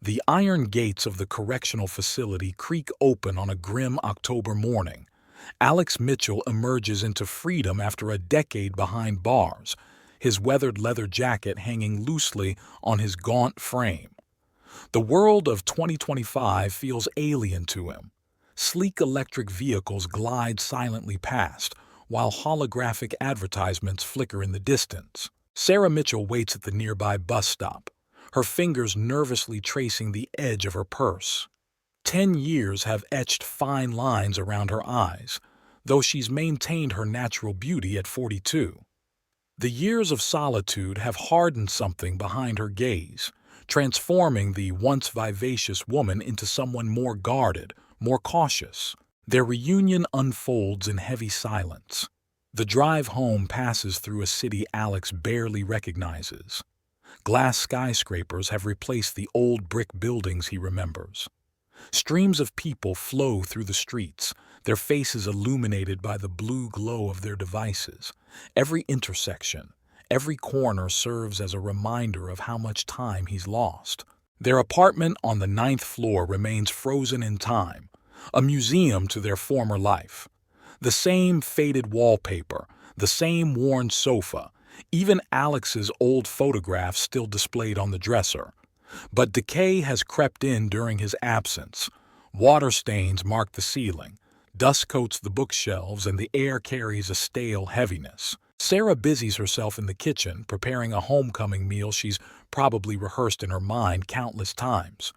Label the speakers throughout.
Speaker 1: The iron gates of the correctional facility creak open on a grim October morning. Alex Mitchell emerges into freedom after a decade behind bars, his weathered leather jacket hanging loosely on his gaunt frame. The world of 2025 feels alien to him. Sleek electric vehicles glide silently past, while holographic advertisements flicker in the distance. Sarah Mitchell waits at the nearby bus stop, her fingers nervously tracing the edge of her purse. 10 years have etched fine lines around her eyes, though she's maintained her natural beauty at 42. The years of solitude have hardened something behind her gaze, transforming the once vivacious woman into someone more guarded, more cautious. Their reunion unfolds in heavy silence. The drive home passes through a city Alex barely recognizes. Glass skyscrapers have replaced the old brick buildings he remembers. Streams of people flow through the streets, their faces illuminated by the blue glow of their devices. Every intersection, every corner serves as a reminder of how much time he's lost. Their apartment on the 9th floor remains frozen in time, a museum to their former life. The same faded wallpaper, the same worn sofa, even Alex's old photographs still displayed on the dresser. But decay has crept in during his absence. Water stains mark the ceiling, dust coats the bookshelves, and the air carries a stale heaviness. Sarah busies herself in the kitchen, preparing a homecoming meal she's probably rehearsed in her mind countless times.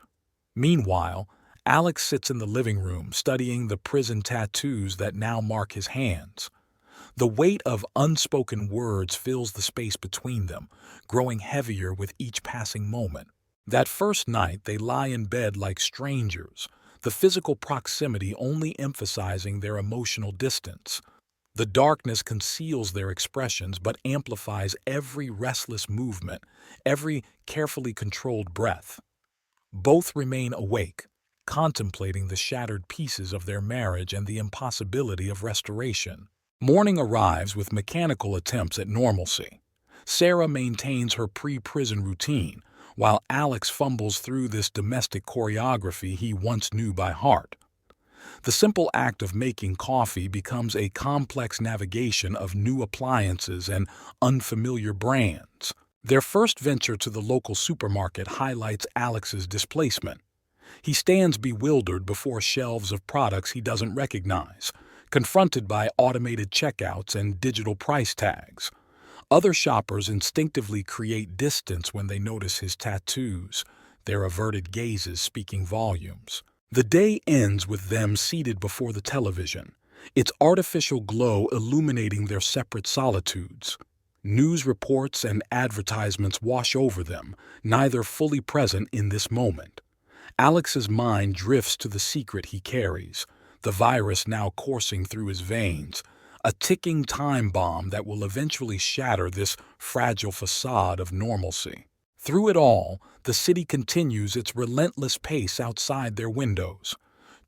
Speaker 1: Meanwhile, Alex sits in the living room studying the prison tattoos that now mark his hands. The weight of unspoken words fills the space between them, growing heavier with each passing moment. That first night, they lie in bed like strangers, the physical proximity only emphasizing their emotional distance. The darkness conceals their expressions but amplifies every restless movement, every carefully controlled breath. Both remain awake, contemplating the shattered pieces of their marriage and the impossibility of restoration. Morning arrives with mechanical attempts at normalcy. Sarah maintains her pre-prison routine, while Alex fumbles through this domestic choreography he once knew by heart. The simple act of making coffee becomes a complex navigation of new appliances and unfamiliar brands. Their first venture to the local supermarket highlights Alex's displacement. He stands bewildered before shelves of products he doesn't recognize, confronted by automated checkouts and digital price tags. Other shoppers instinctively create distance when they notice his tattoos, their averted gazes speaking volumes. The day ends with them seated before the television, its artificial glow illuminating their separate solitudes. News reports and advertisements wash over them, neither fully present in this moment. Alex's mind drifts to the secret he carries, the virus now coursing through his veins, a ticking time bomb that will eventually shatter this fragile facade of normalcy. Through it all, the city continues its relentless pace outside their windows.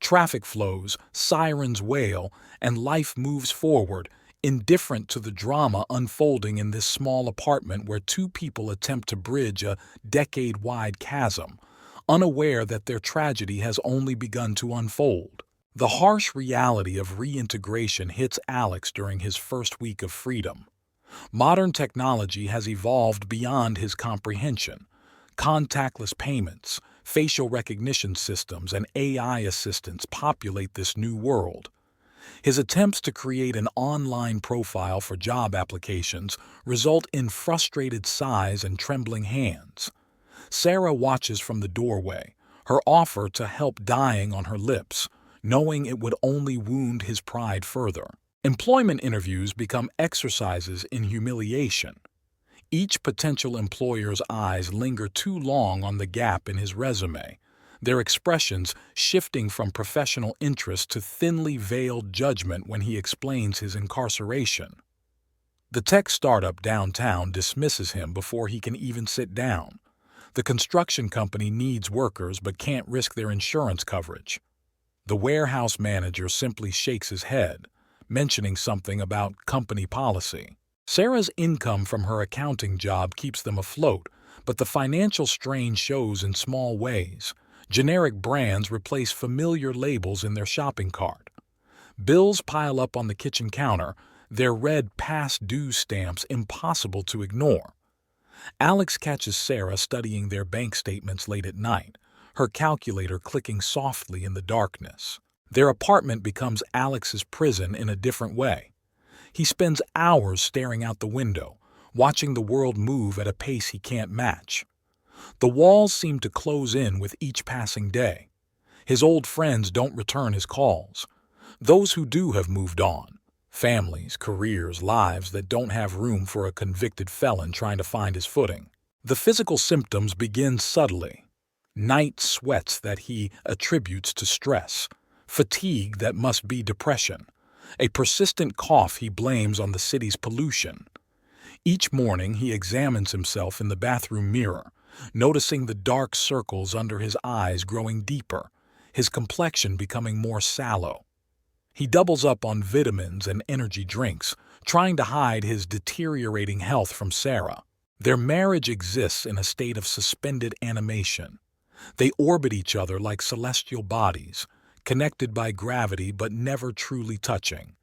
Speaker 1: Traffic flows, sirens wail, and life moves forward, indifferent to the drama unfolding in this small apartment where two people attempt to bridge a decade-wide chasm, unaware that their tragedy has only begun to unfold. The harsh reality of reintegration hits Alex during his first week of freedom. Modern technology has evolved beyond his comprehension. Contactless payments, facial recognition systems, and AI assistants populate this new world. His attempts to create an online profile for job applications result in frustrated sighs and trembling hands. Sarah watches from the doorway, her offer to help dying on her lips, knowing it would only wound his pride further. Employment interviews become exercises in humiliation. Each potential employer's eyes linger too long on the gap in his resume, their expressions shifting from professional interest to thinly veiled judgment when he explains his incarceration. The tech startup downtown dismisses him before he can even sit down. The construction company needs workers but can't risk their insurance coverage. The warehouse manager simply shakes his head, mentioning something about company policy. Sarah's income from her accounting job keeps them afloat, But the financial strain shows in small ways. Generic brands replace familiar labels in their shopping cart. Bills pile up on the kitchen counter, their red past due stamps impossible to ignore. Alex catches Sarah studying their bank statements late at night, her calculator clicking softly in the darkness. Their apartment becomes Alex's prison in a different way. He spends hours staring out the window, watching the world move at a pace he can't match. The walls seem to close in with each passing day. His old friends don't return his calls. Those who do have moved on. Families, careers, lives that don't have room for a convicted felon trying to find his footing. The physical symptoms begin subtly. Night sweats that he attributes to stress, fatigue that must be depression, a persistent cough he blames on the city's pollution. Each morning he examines himself in the bathroom mirror, noticing the dark circles under his eyes growing deeper, his complexion becoming more sallow. He doubles up on vitamins and energy drinks, trying to hide his deteriorating health from Sarah. Their marriage exists in a state of suspended animation. They orbit each other like celestial bodies, connected by gravity but never truly touching.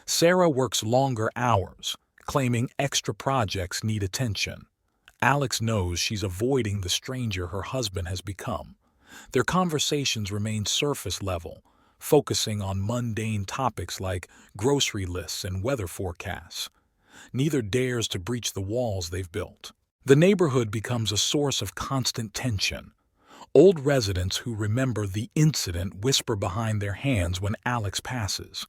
Speaker 1: Sarah works longer hours, claiming extra projects need attention. Alex knows she's avoiding the stranger her husband has become. Their conversations remain surface level, focusing on mundane topics like grocery lists and weather forecasts. Neither dares to breach the walls they've built. The neighborhood becomes a source of constant tension. Old residents who remember the incident whisper behind their hands when Alex passes.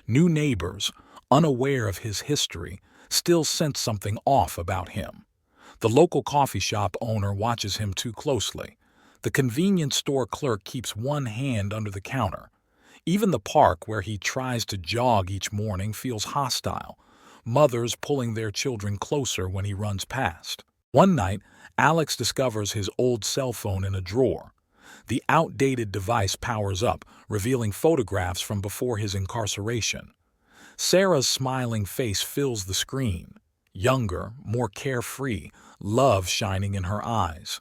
Speaker 1: New neighbors, unaware of his history, still sense something off about him. The local coffee shop owner watches him too closely. The convenience store clerk keeps one hand under the counter. Even the park where he tries to jog each morning feels hostile, mothers pulling their children closer when he runs past. One night, Alex discovers his old cell phone in a drawer. The outdated device powers up, revealing photographs from before his incarceration. Sarah's smiling face fills the screen. Younger, more carefree, love shining in her eyes.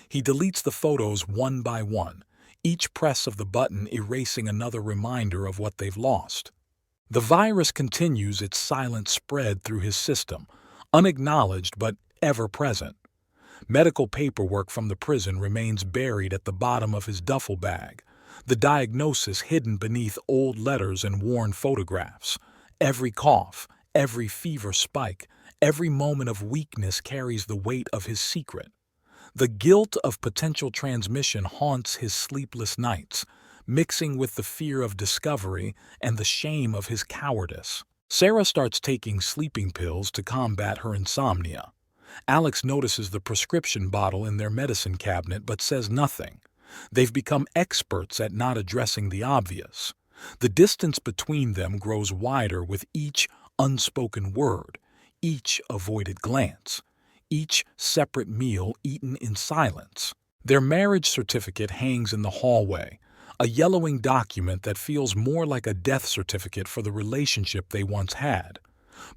Speaker 1: He deletes the photos one by one, each press of the button erasing another reminder of what they've lost. The virus continues its silent spread through his system, unacknowledged but ever-present. Medical paperwork from the prison remains buried at the bottom of his duffel bag, the diagnosis hidden beneath old letters and worn photographs. Every cough, every fever spike, every moment of weakness carries the weight of his secret. The guilt of potential transmission haunts his sleepless nights, mixing with the fear of discovery and the shame of his cowardice. Sarah starts taking sleeping pills to combat her insomnia. Alex notices the prescription bottle in their medicine cabinet but says nothing. They've become experts at not addressing the obvious. The distance between them grows wider with each unspoken word, each avoided glance, each separate meal eaten in silence. Their marriage certificate hangs in the hallway, a yellowing document that feels more like a death certificate for the relationship they once had.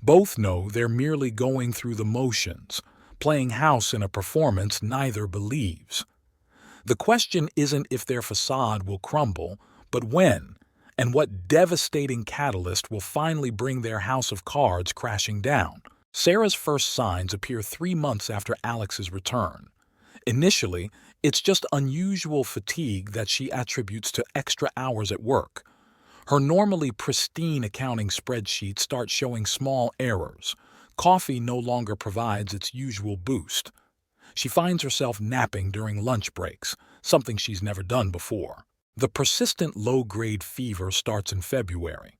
Speaker 1: Both know they're merely going through the motions, playing house in a performance neither believes. The question isn't if their facade will crumble, but when, and what devastating catalyst will finally bring their house of cards crashing down. Sarah's first signs appear 3 months after Alex's return. Initially, it's just unusual fatigue that she attributes to extra hours at work. Her normally pristine accounting spreadsheet starts showing small errors. Coffee no longer provides its usual boost. She finds herself napping during lunch breaks, something she's never done before. The persistent low-grade fever starts in February.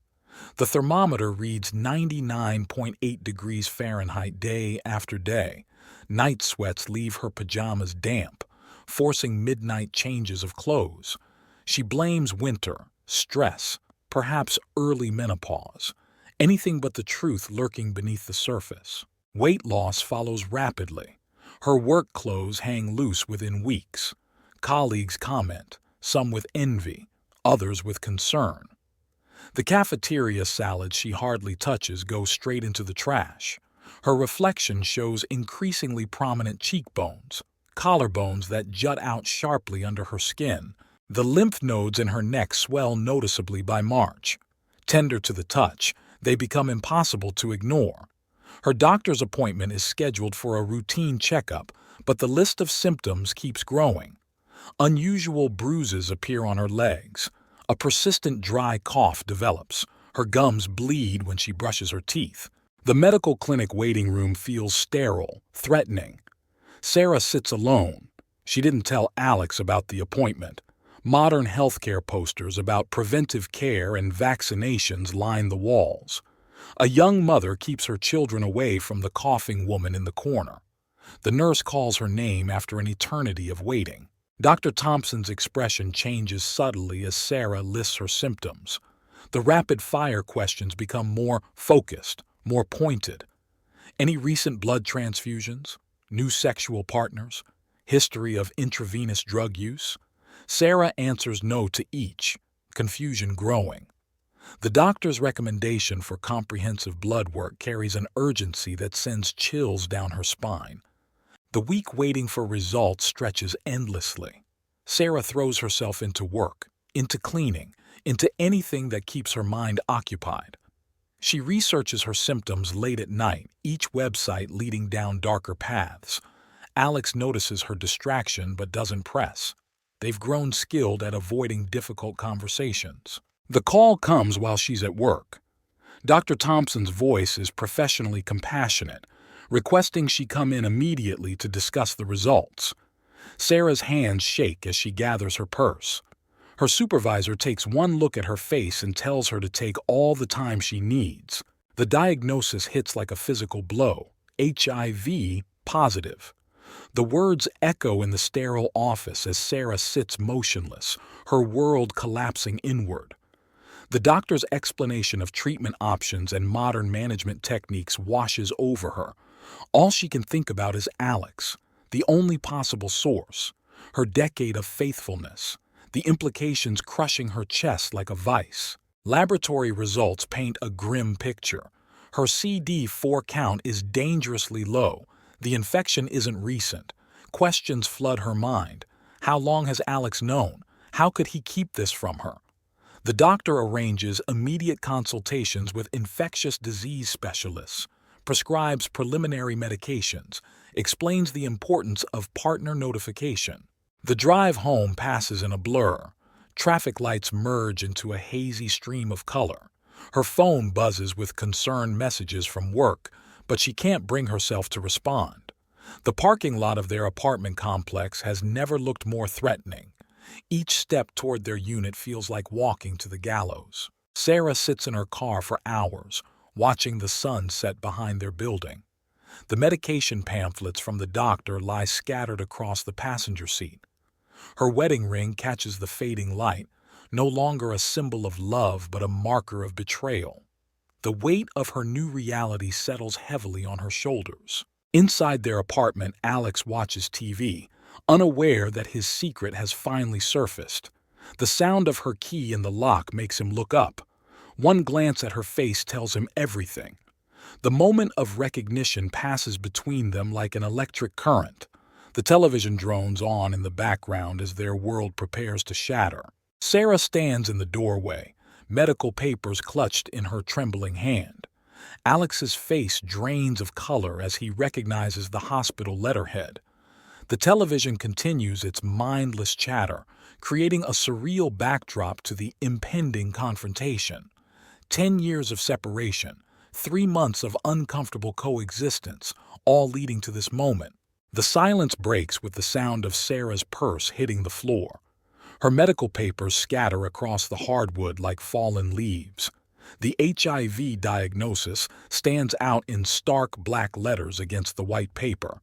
Speaker 1: The thermometer reads 99.8 degrees Fahrenheit day after day. Night sweats leave her pajamas damp, forcing midnight changes of clothes. She blames winter, stress, perhaps early menopause, anything but the truth lurking beneath the surface. Weight loss follows rapidly. Her work clothes hang loose within weeks. Colleagues comment, some with envy, others with concern. The cafeteria salads she hardly touches go straight into the trash. Her reflection shows increasingly prominent cheekbones, collarbones that jut out sharply under her skin. The lymph nodes in her neck swell noticeably by March. Tender to the touch, they become impossible to ignore. Her doctor's appointment is scheduled for a routine checkup, but the list of symptoms keeps growing. Unusual bruises appear on her legs. A persistent dry cough develops. Her gums bleed when she brushes her teeth. The medical clinic waiting room feels sterile, threatening. Sarah sits alone. She didn't tell Alex about the appointment. Modern healthcare posters about preventive care and vaccinations line the walls. A young mother keeps her children away from the coughing woman in the corner. The nurse calls her name after an eternity of waiting. Dr. Thompson's expression changes subtly as Sarah lists her symptoms. The rapid-fire questions become more focused, more pointed. Any recent blood transfusions? New sexual partners? History of intravenous drug use? Sarah answers no to each, confusion growing. The doctor's recommendation for comprehensive blood work carries an urgency that sends chills down her spine. The week waiting for results stretches endlessly. Sarah throws herself into work, into cleaning, into anything that keeps her mind occupied. She researches her symptoms late at night, each website leading down darker paths. Alex notices her distraction but doesn't press. They've grown skilled at avoiding difficult conversations. The call comes while she's at work. Dr. Thompson's voice is professionally compassionate, requesting she come in immediately to discuss the results. Sarah's hands shake as she gathers her purse. Her supervisor takes one look at her face and tells her to take all the time she needs. The diagnosis hits like a physical blow: HIV positive. The words echo in the sterile office as Sarah sits motionless, her world collapsing inward. The doctor's explanation of treatment options and modern management techniques washes over her. All she can think about is Alex, the only possible source, her decade of faithfulness, the implications crushing her chest like a vice. Laboratory results paint a grim picture. Her CD4 count is dangerously low. The infection isn't recent. Questions flood her mind. How long has Alex known? How could he keep this from her? The doctor arranges immediate consultations with infectious disease specialists, prescribes preliminary medications, explains the importance of partner notification. The drive home passes in a blur. Traffic lights merge into a hazy stream of color. Her phone buzzes with concerned messages from work, but she can't bring herself to respond. The parking lot of their apartment complex has never looked more threatening. Each step toward their unit feels like walking to the gallows. Sarah sits in her car for hours, watching the sun set behind their building. The medication pamphlets from the doctor lie scattered across the passenger seat. Her wedding ring catches the fading light, no longer a symbol of love but a marker of betrayal. The weight of her new reality settles heavily on her shoulders. Inside their apartment, Alex watches TV, unaware that his secret has finally surfaced. The sound of her key in the lock makes him look up. One glance at her face tells him everything. The moment of recognition passes between them like an electric current. The television drones on in the background as their world prepares to shatter. Sarah stands in the doorway, medical papers clutched in her trembling hand. Alex's face drains of color as he recognizes the hospital letterhead. The television continues its mindless chatter, creating a surreal backdrop to the impending confrontation. 10 years of separation, 3 months of uncomfortable coexistence, all leading to this moment. The silence breaks with the sound of Sarah's purse hitting the floor. Her medical papers scatter across the hardwood like fallen leaves. The HIV diagnosis stands out in stark black letters against the white paper.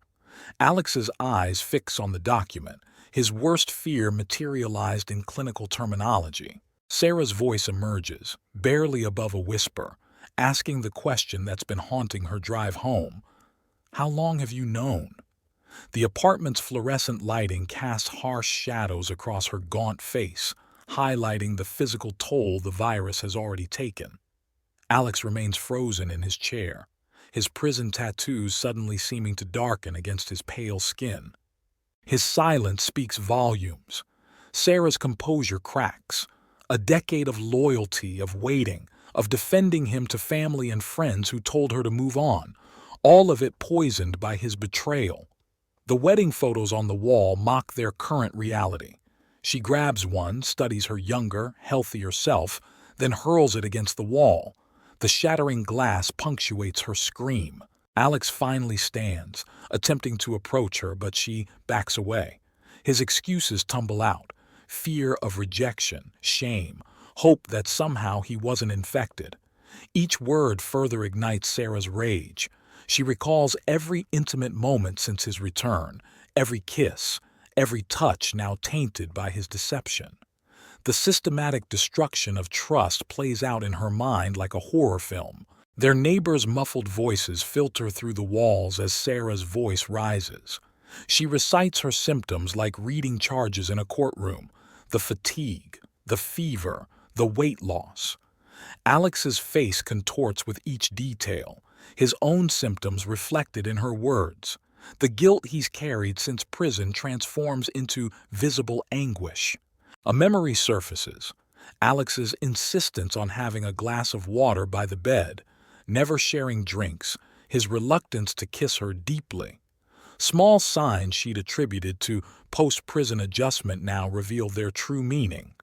Speaker 1: Alex's eyes fix on the document, his worst fear materialized in clinical terminology. Sarah's voice emerges, barely above a whisper, asking the question that's been haunting her drive home. How long have you known? The apartment's fluorescent lighting casts harsh shadows across her gaunt face, highlighting the physical toll the virus has already taken. Alex remains frozen in his chair. his prison tattoos suddenly seeming to darken against his pale skin. His silence speaks volumes. Sarah's composure cracks. A decade of loyalty, of waiting, of defending him to family and friends who told her to move on, all of it poisoned by his betrayal. The wedding photos on the wall mock their current reality. She grabs one, studies her younger, healthier self, then hurls it against the wall. The shattering glass punctuates her scream. Alex finally stands, attempting to approach her, but she backs away. His excuses tumble out. Fear of rejection, shame, hope that somehow he wasn't infected. Each word further ignites Sarah's rage. She recalls every intimate moment since his return, every kiss, every touch now tainted by his deception. The systematic destruction of trust plays out in her mind like a horror film. Their neighbors' muffled voices filter through the walls as Sarah's voice rises. She recites her symptoms like reading charges in a courtroom: the fatigue, the fever, the weight loss. Alex's face contorts with each detail, his own symptoms reflected in her words. The guilt he's carried since prison transforms into visible anguish. A memory surfaces. Alex's insistence on having a glass of water by the bed, never sharing drinks, his reluctance to kiss her deeply. Small signs she'd attributed to post-prison adjustment now reveal their true meaning.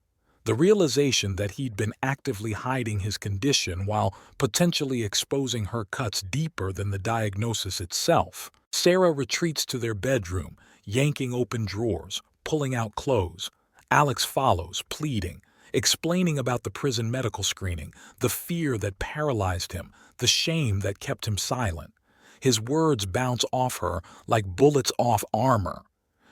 Speaker 1: The realization that he'd been actively hiding his condition while potentially exposing her cuts deeper than the diagnosis itself. Sarah retreats to their bedroom, yanking open drawers, pulling out clothes. Alex follows, pleading, explaining about the prison medical screening, the fear that paralyzed him, the shame that kept him silent. His words bounce off her like bullets off armor.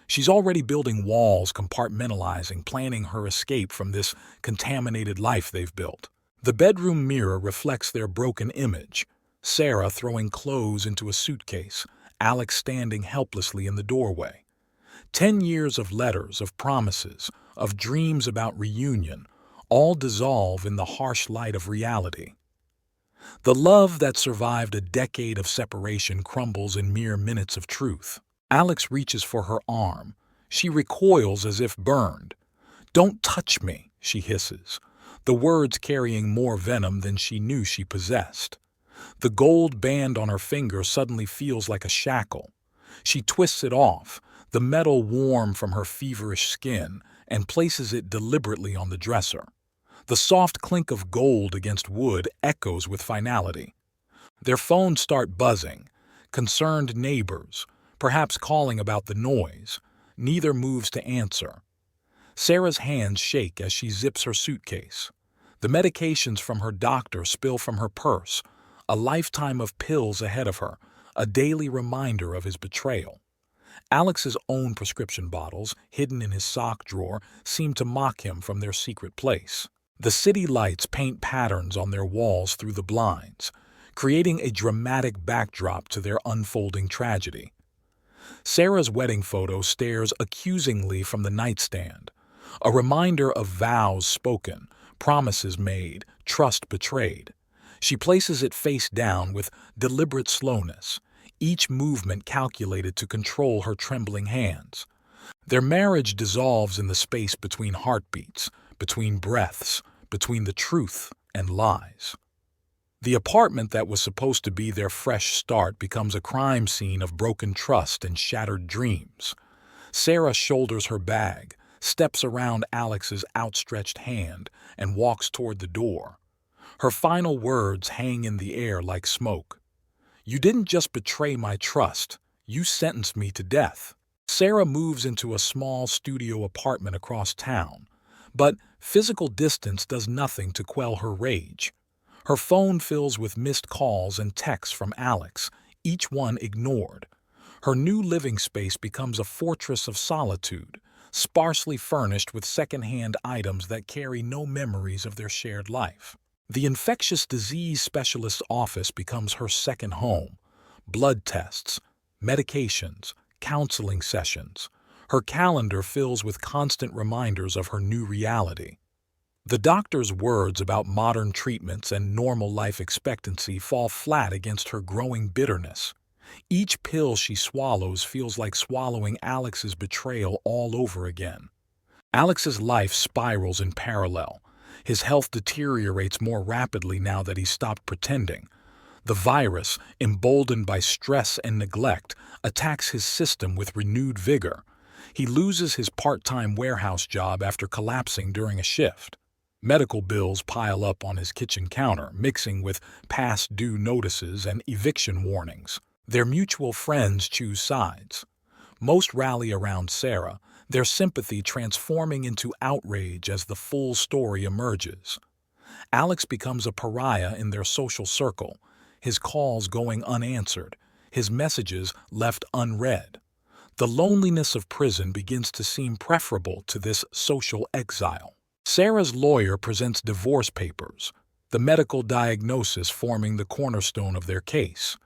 Speaker 1: She's already building walls, compartmentalizing, planning her escape from this contaminated life they've built. The bedroom mirror reflects their broken image. Sarah throwing clothes into a suitcase, Alex standing helplessly in the doorway. 10 years of letters, of promises, of dreams about reunion, all dissolve in the harsh light of reality. The love that survived a decade of separation crumbles in mere minutes of truth. Alex reaches for her arm. She recoils as if burned. "Don't touch me," she hisses, the words carrying more venom than she knew she possessed. The gold band on her finger suddenly feels like a shackle. She twists it off, the metal warm from her feverish skin, and places it deliberately on the dresser. The soft clink of gold against wood echoes with finality. Their phones start buzzing. Concerned neighbors, perhaps calling about the noise. Neither moves to answer. Sarah's hands shake as she zips her suitcase. The medications from her doctor spill from her purse, a lifetime of pills ahead of her, a daily reminder of his betrayal. Alex's own prescription bottles, hidden in his sock drawer, seem to mock him from their secret place. The city lights paint patterns on their walls through the blinds, creating a dramatic backdrop to their unfolding tragedy. Sarah's wedding photo stares accusingly from the nightstand, a reminder of vows spoken, promises made, trust betrayed. She places it face down with deliberate slowness, each movement calculated to control her trembling hands. Their marriage dissolves in the space between heartbeats, between breaths, between the truth and lies. The apartment that was supposed to be their fresh start becomes a crime scene of broken trust and shattered dreams. Sarah shoulders her bag, steps around Alex's outstretched hand, and walks toward the door. Her final words hang in the air like smoke. "You didn't just betray my trust, you sentenced me to death." Sarah moves into a small studio apartment across town, but physical distance does nothing to quell her rage. Her phone fills with missed calls and texts from Alex, each one ignored. Her new living space becomes a fortress of solitude, sparsely furnished with second-hand items that carry no memories of their shared life. The infectious disease specialist's office becomes her second home. Blood tests, medications, counseling sessions. Her calendar fills with constant reminders of her new reality. The doctor's words about modern treatments and normal life expectancy fall flat against her growing bitterness. Each pill she swallows feels like swallowing Alex's betrayal all over again. Alex's life spirals in parallel. His health deteriorates more rapidly now that he's stopped pretending. The virus, emboldened by stress and neglect, attacks his system with renewed vigor. He loses his part-time warehouse job after collapsing during a shift. Medical bills pile up on his kitchen counter, mixing with past due notices and eviction warnings. Their mutual friends choose sides. Most rally around Sarah, their sympathy transforming into outrage as the full story emerges. Alex becomes a pariah in their social circle, his calls going unanswered, his messages left unread. The loneliness of prison begins to seem preferable to this social exile. Sarah's lawyer presents divorce papers, the medical diagnosis forming the cornerstone of their case.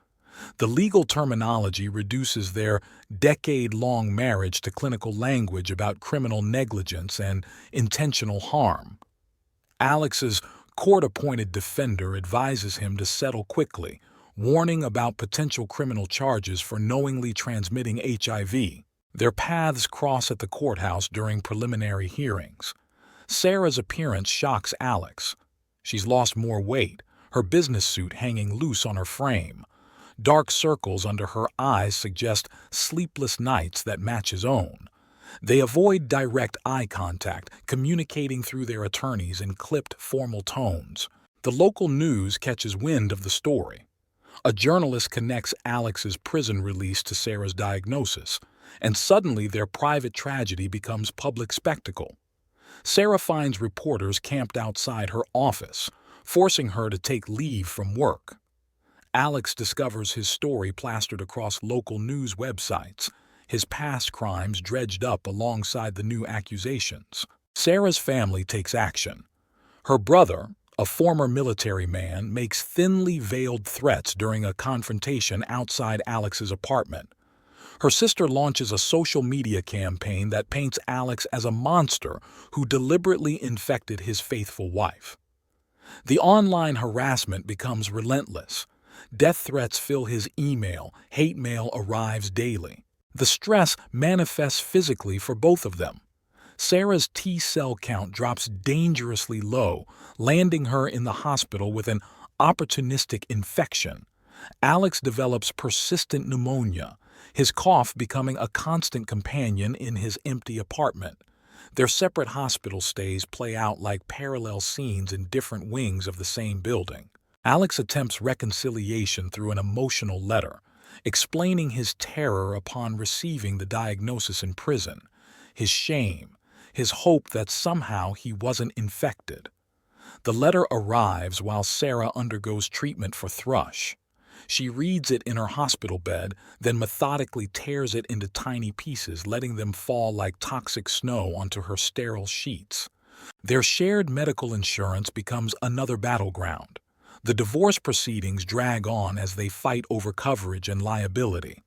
Speaker 1: The legal terminology reduces their decade-long marriage to clinical language about criminal negligence and intentional harm. Alex's court-appointed defender advises him to settle quickly, warning about potential criminal charges for knowingly transmitting HIV. Their paths cross at the courthouse during preliminary hearings. Sarah's appearance shocks Alex. She's lost more weight, her business suit hanging loose on her frame. Dark circles under her eyes suggest sleepless nights that match his own. They avoid direct eye contact, communicating through their attorneys in clipped, formal tones. The local news catches wind of the story. A journalist connects Alex's prison release to Sarah's diagnosis, and suddenly their private tragedy becomes public spectacle. Sarah finds reporters camped outside her office, forcing her to take leave from work. Alex discovers his story plastered across local news websites, his past crimes dredged up alongside the new accusations. Sarah's family takes action. Her brother, a former military man, makes thinly veiled threats during a confrontation outside Alex's apartment. Her sister launches a social media campaign that paints Alex as a monster who deliberately infected his faithful wife. The online harassment becomes relentless. Death threats fill his email, hate mail arrives daily. The stress manifests physically for both of them. Sarah's T-cell count drops dangerously low, landing her in the hospital with an opportunistic infection. Alex develops persistent pneumonia, his cough becoming a constant companion in his empty apartment. Their separate hospital stays play out like parallel scenes in different wings of the same building. Alex attempts reconciliation through an emotional letter, explaining his terror upon receiving the diagnosis in prison, his shame, his hope that somehow he wasn't infected. The letter arrives while Sarah undergoes treatment for thrush. She reads it in her hospital bed, then methodically tears it into tiny pieces, letting them fall like toxic snow onto her sterile sheets. Their shared medical insurance becomes another battleground. The divorce proceedings drag on as they fight over coverage and liability.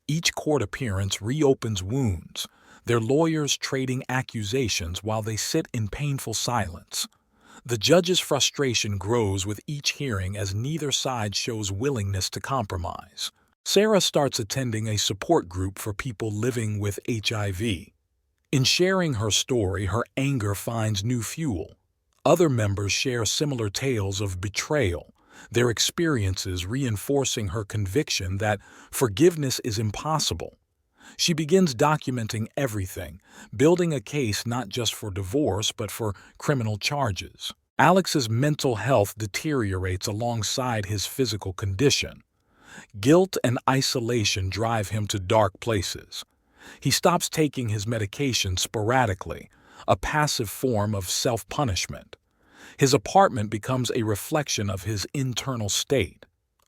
Speaker 1: Each court appearance reopens wounds, their lawyers trading accusations while they sit in painful silence. The judge's frustration grows with each hearing as neither side shows willingness to compromise. Sarah starts attending a support group for people living with HIV. In sharing her story, her anger finds new fuel. Other members share similar tales of betrayal, their experiences reinforcing her conviction that forgiveness is impossible. She begins documenting everything, building a case not just for divorce but for criminal charges. Alex's mental health deteriorates alongside his physical condition. Guilt and isolation drive him to dark places. He stops taking his medication sporadically, a passive form of self-punishment. His apartment becomes a reflection of his internal state.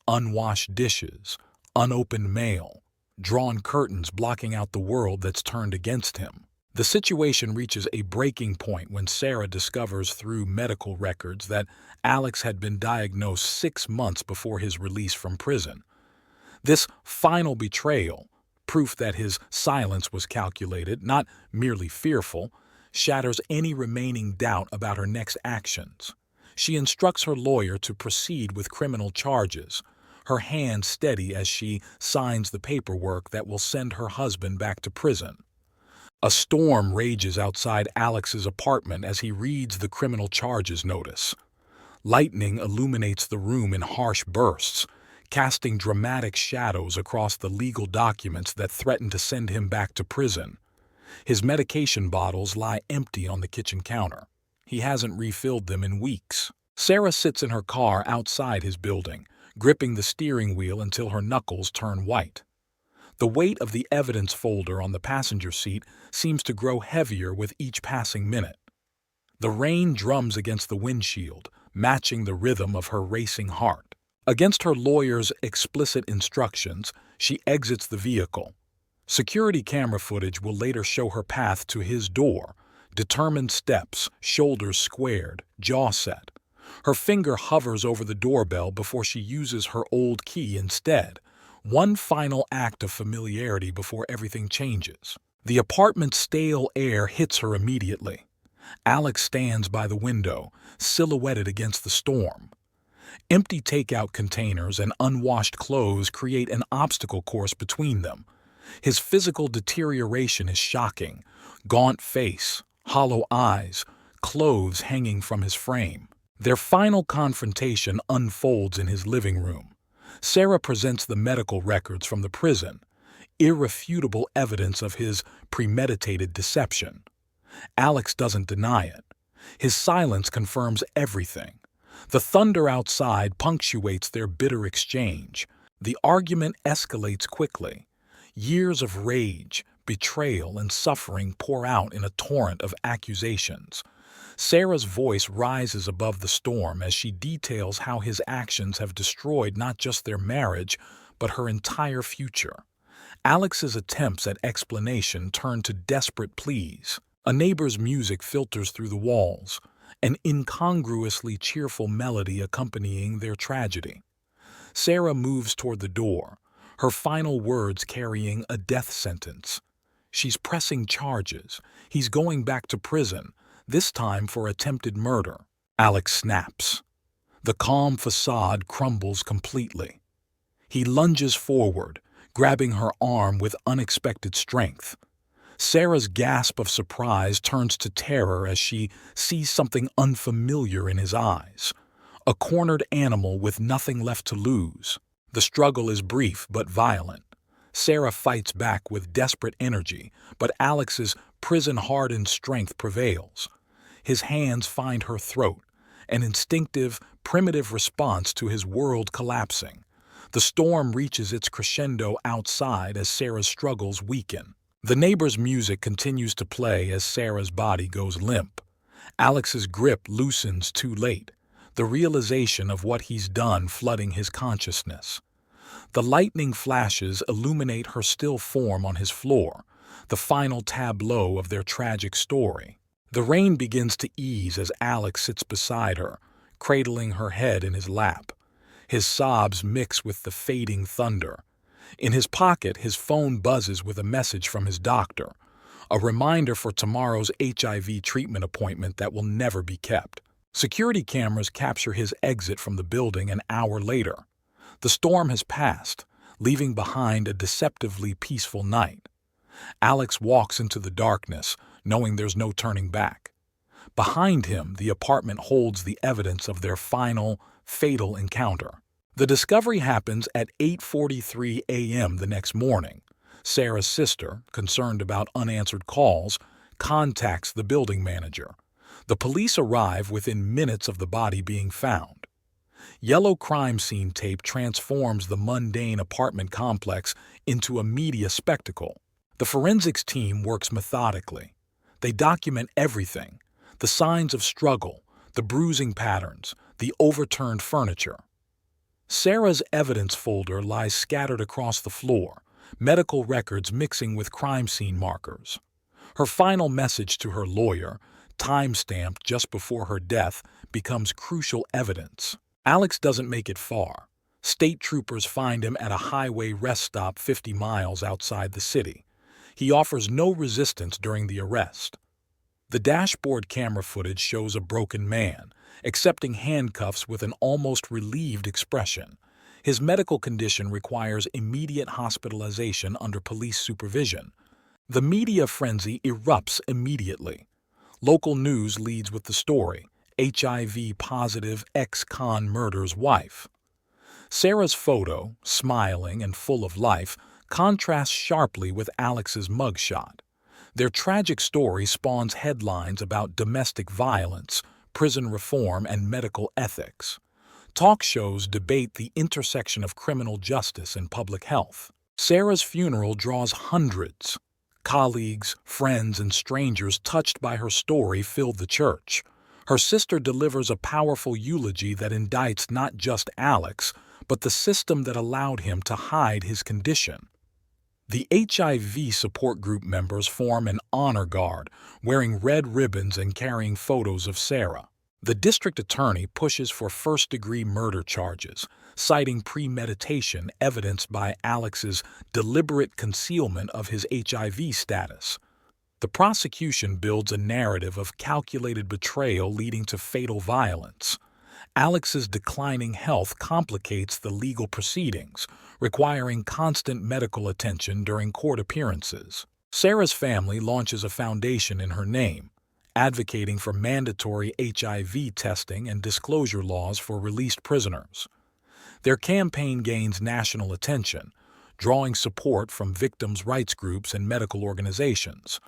Speaker 1: Unwashed dishes, unopened mail, drawn curtains blocking out the world that's turned against him. The situation reaches a breaking point when Sarah discovers through medical records that Alex had been diagnosed 6 months before his release from prison. This final betrayal, proof that his silence was calculated, not merely fearful, shatters any remaining doubt about her next actions. She instructs her lawyer to proceed with criminal charges, her hand steady as she signs the paperwork that will send her husband back to prison. A storm rages outside Alex's apartment as he reads the criminal charges notice. Lightning illuminates the room in harsh bursts, casting dramatic shadows across the legal documents that threaten to send him back to prison. His medication bottles lie empty on the kitchen counter. He hasn't refilled them in weeks. Sarah sits in her car outside his building, gripping the steering wheel until her knuckles turn white. The weight of the evidence folder on the passenger seat seems to grow heavier with each passing minute. The rain drums against the windshield, matching the rhythm of her racing heart. Against her lawyer's explicit instructions, she exits the vehicle. Security camera footage will later show her path to his door, determined steps, shoulders squared, jaw set. Her finger hovers over the doorbell before she uses her old key instead. One final act of familiarity before everything changes. The apartment's stale air hits her immediately. Alex stands by the window, silhouetted against the storm. Empty takeout containers and unwashed clothes create an obstacle course between them. His physical deterioration is shocking. Gaunt face, hollow eyes, clothes hanging from his frame. Their final confrontation unfolds in his living room. Sarah presents the medical records from the prison, irrefutable evidence of his premeditated deception. Alex doesn't deny it. His silence confirms everything. The thunder outside punctuates their bitter exchange. The argument escalates quickly. Years of rage, betrayal, and suffering pour out in a torrent of accusations. Sarah's voice rises above the storm as she details how his actions have destroyed not just their marriage, but her entire future. Alex's attempts at explanation turn to desperate pleas. A neighbor's music filters through the walls, an incongruously cheerful melody accompanying their tragedy. Sarah moves toward the door, her final words carrying a death sentence. She's pressing charges. He's going back to prison, this time for attempted murder. Alex snaps. The calm facade crumbles completely. He lunges forward, grabbing her arm with unexpected strength. Sarah's gasp of surprise turns to terror as she sees something unfamiliar in his eyes. A cornered animal with nothing left to lose. The struggle is brief but violent. Sarah fights back with desperate energy, but Alex's prison-hardened strength prevails. His hands find her throat, an instinctive, primitive response to his world collapsing. The storm reaches its crescendo outside as Sarah's struggles weaken. The neighbor's music continues to play as Sarah's body goes limp. Alex's grip loosens too late, the realization of what he's done flooding his consciousness. The lightning flashes illuminate her still form on his floor, the final tableau of their tragic story. The rain begins to ease as Alex sits beside her, cradling her head in his lap. His sobs mix with the fading thunder. In his pocket, his phone buzzes with a message from his doctor, a reminder for tomorrow's HIV treatment appointment that will never be kept. Security cameras capture his exit from the building an hour later. The storm has passed, leaving behind a deceptively peaceful night. Alex walks into the darkness, knowing there's no turning back. Behind him, the apartment holds the evidence of their final, fatal encounter. The discovery happens at 8:43 a.m. the next morning. Sarah's sister, concerned about unanswered calls, contacts the building manager. The police arrive within minutes of the body being found. Yellow crime scene tape transforms the mundane apartment complex into a media spectacle. The forensics team works methodically. They document everything: the signs of struggle, the bruising patterns, the overturned furniture. Sarah's evidence folder lies scattered across the floor, medical records mixing with crime scene markers. Her final message to her lawyer, time-stamped just before her death, becomes crucial evidence. Alex doesn't make it far. State troopers find him at a highway rest stop 50 miles outside the city. He offers no resistance during the arrest. The dashboard camera footage shows a broken man, accepting handcuffs with an almost relieved expression. His medical condition requires immediate hospitalization under police supervision. The media frenzy erupts immediately. Local news leads with the story: HIV-positive ex-con murders wife. Sarah's photo, smiling and full of life, contrasts sharply with Alex's mugshot. Their tragic story spawns headlines about domestic violence, prison reform, and medical ethics. Talk shows debate the intersection of criminal justice and public health. Sarah's funeral draws hundreds. Colleagues, friends, and strangers touched by her story filled the church. Her sister delivers a powerful eulogy that indicts not just Alex, but the system that allowed him to hide his condition. The HIV support group members form an honor guard, wearing red ribbons and carrying photos of Sarah. The district attorney pushes for first-degree murder charges, citing premeditation evidenced by Alex's deliberate concealment of his HIV status. The prosecution builds a narrative of calculated betrayal leading to fatal violence. Alex's declining health complicates the legal proceedings, requiring constant medical attention during court appearances. Sarah's family launches a foundation in her name, advocating for mandatory HIV testing and disclosure laws for released prisoners. Their campaign gains national attention, drawing support from victims' rights groups and medical organizations.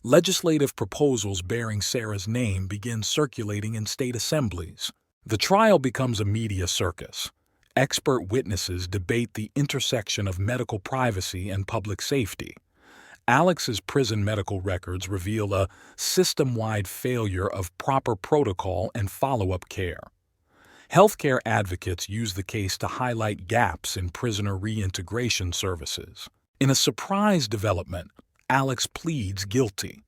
Speaker 1: Legislative proposals bearing Sarah's name begin circulating in state assemblies. The trial becomes a media circus. Expert witnesses debate the intersection of medical privacy and public safety. Alex's prison medical records reveal a system-wide failure of proper protocol and follow-up care. Healthcare advocates use the case to highlight gaps in prisoner reintegration services. In a surprise development, Alex pleads guilty.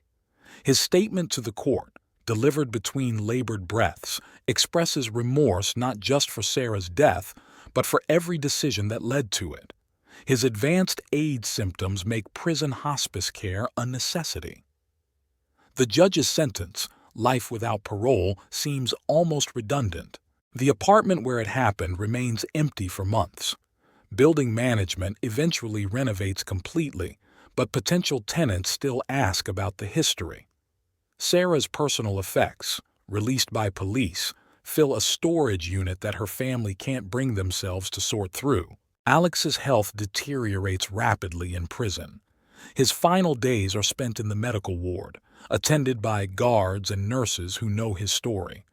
Speaker 1: His statement to the court, delivered between labored breaths, expresses remorse not just for Sarah's death, but for every decision that led to it. His advanced AIDS symptoms make prison hospice care a necessity. The judge's sentence, life without parole, seems almost redundant. The apartment where it happened remains empty for months. Building management eventually renovates completely, but potential tenants still ask about the history. Sarah's personal effects, released by police, fill a storage unit that her family can't bring themselves to sort through. Alex's health deteriorates rapidly in prison. His final days are spent in the medical ward, attended by guards and nurses who know his story.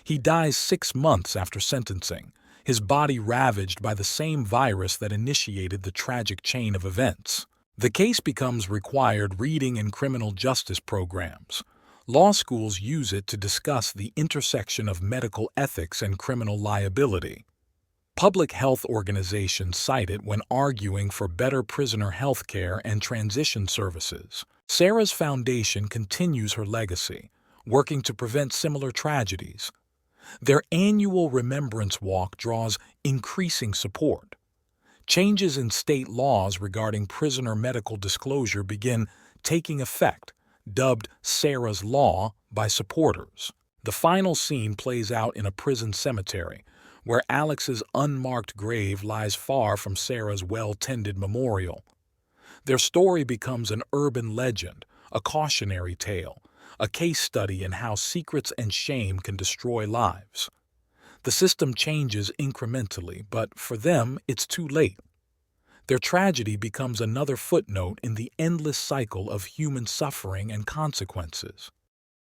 Speaker 1: He dies 6 months after sentencing, his body ravaged by the same virus that initiated the tragic chain of events. The case becomes required reading in criminal justice programs. Law schools use it to discuss the intersection of medical ethics and criminal liability. Public health organizations cite it when arguing for better prisoner health care and transition services. Sarah's foundation continues her legacy, working to prevent similar tragedies. Their annual remembrance walk draws increasing support. Changes in state laws regarding prisoner medical disclosure begin taking effect, dubbed Sarah's Law by supporters. The final scene plays out in a prison cemetery, where Alex's unmarked grave lies far from Sarah's well-tended memorial. Their story becomes an urban legend, a cautionary tale, a case study in how secrets and shame can destroy lives. The system changes incrementally, but for them, it's too late. Their tragedy becomes another footnote in the endless cycle of human suffering and consequences.